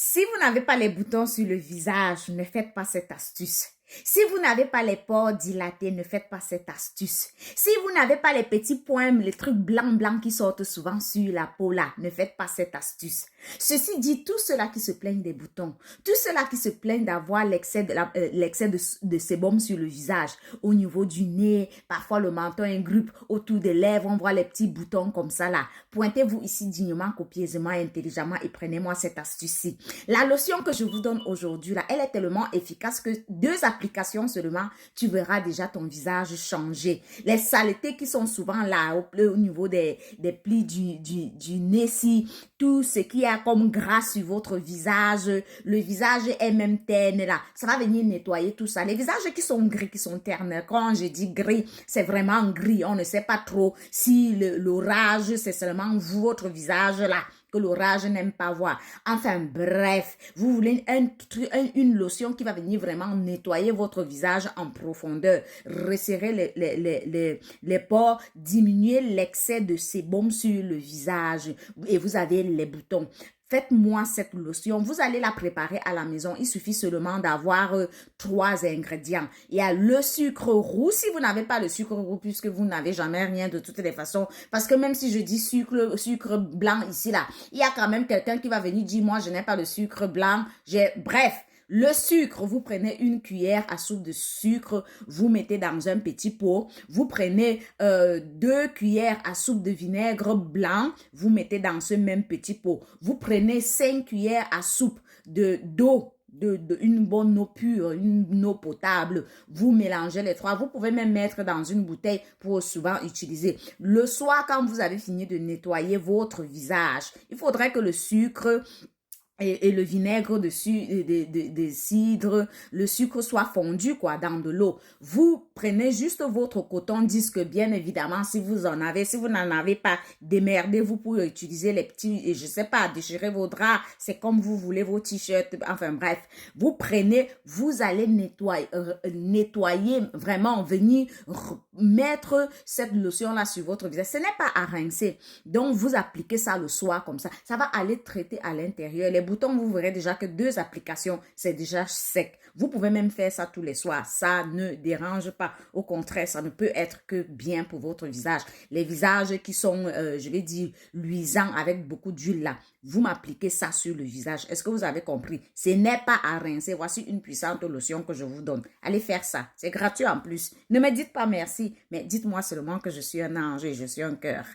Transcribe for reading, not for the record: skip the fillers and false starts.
Si vous n'avez pas les boutons sur le visage, ne faites pas cette astuce. Si vous n'avez pas les pores dilatés, ne faites pas cette astuce. Si vous n'avez pas les petits points, les trucs blancs qui sortent souvent sur la peau là, ne faites pas cette astuce. Ceci dit, tous ceux-là qui se plaignent des boutons, tous ceux-là qui se plaignent d'avoir l'excès de sébum sur le visage, au niveau du nez, parfois le menton ingrupe autour des lèvres, on voit les petits boutons comme ça là. Pointez-vous ici dignement, copieusement, intelligemment et prenez-moi cette astuce-ci. La lotion que je vous donne aujourd'hui là, elle est tellement efficace que 2 applications seulement, tu verras déjà ton visage changer. Les saletés qui sont souvent là au niveau des plis du nez, si tout ce qui a comme gras sur votre visage, le visage est même terne là, ça va venir nettoyer tout ça. Les visages qui sont gris, qui sont ternes, quand je dis gris, c'est vraiment gris, on ne sait pas trop si l'orage, c'est seulement votre visage là que l'orage n'aime pas voir. Enfin bref, vous voulez une lotion qui va venir vraiment nettoyer votre visage en profondeur, resserrer les pores, diminuer l'excès de sébum sur le visage et vous avez les boutons. Faites-moi cette lotion. Vous allez la préparer à la maison. Il suffit seulement d'avoir 3 ingrédients. Il y a le sucre roux. Si vous n'avez pas le sucre roux, puisque vous n'avez jamais rien de toutes les façons, parce que même si je dis sucre blanc ici, là, il y a quand même quelqu'un qui va venir dire, moi, je n'ai pas le sucre blanc. Bref. Le sucre, vous prenez une cuillère à soupe de sucre, vous mettez dans un petit pot. Vous prenez 2 cuillères à soupe de vinaigre blanc, vous mettez dans ce même petit pot. Vous prenez 5 cuillères à soupe d'eau. Une bonne eau pure, une eau potable, vous mélangez les 3, vous pouvez même mettre dans une bouteille pour souvent utiliser. Le soir, quand vous avez fini de nettoyer votre visage, il faudrait que le sucre et le vinaigre de cidre, le sucre soit fondu quoi dans de l'eau. Vous prenez juste votre coton-disque, bien évidemment, si vous en avez. Si vous n'en avez pas, démerdez-vous pour utiliser les petits, je sais pas, déchirer vos draps, c'est comme vous voulez, vos t-shirts, enfin bref. Vous prenez, vous allez nettoyer, vraiment, venir mettre cette lotion-là sur votre visage. Ce n'est pas à rincer. Donc, vous appliquez ça le soir comme ça. Ça va aller traiter à l'intérieur. Les boutons, vous verrez déjà que 2 applications, c'est déjà sec. Vous pouvez même faire ça tous les soirs. Ça ne dérange pas. Au contraire, ça ne peut être que bien pour votre visage. Les visages qui sont, je vais dire, luisants avec beaucoup d'huile là, vous m'appliquez ça sur le visage. Est-ce que vous avez compris? Ce n'est pas à rincer. Voici une puissante lotion que je vous donne. Allez faire ça. C'est gratuit en plus. Ne me dites pas merci, mais dites-moi seulement que je suis un ange et je suis un cœur.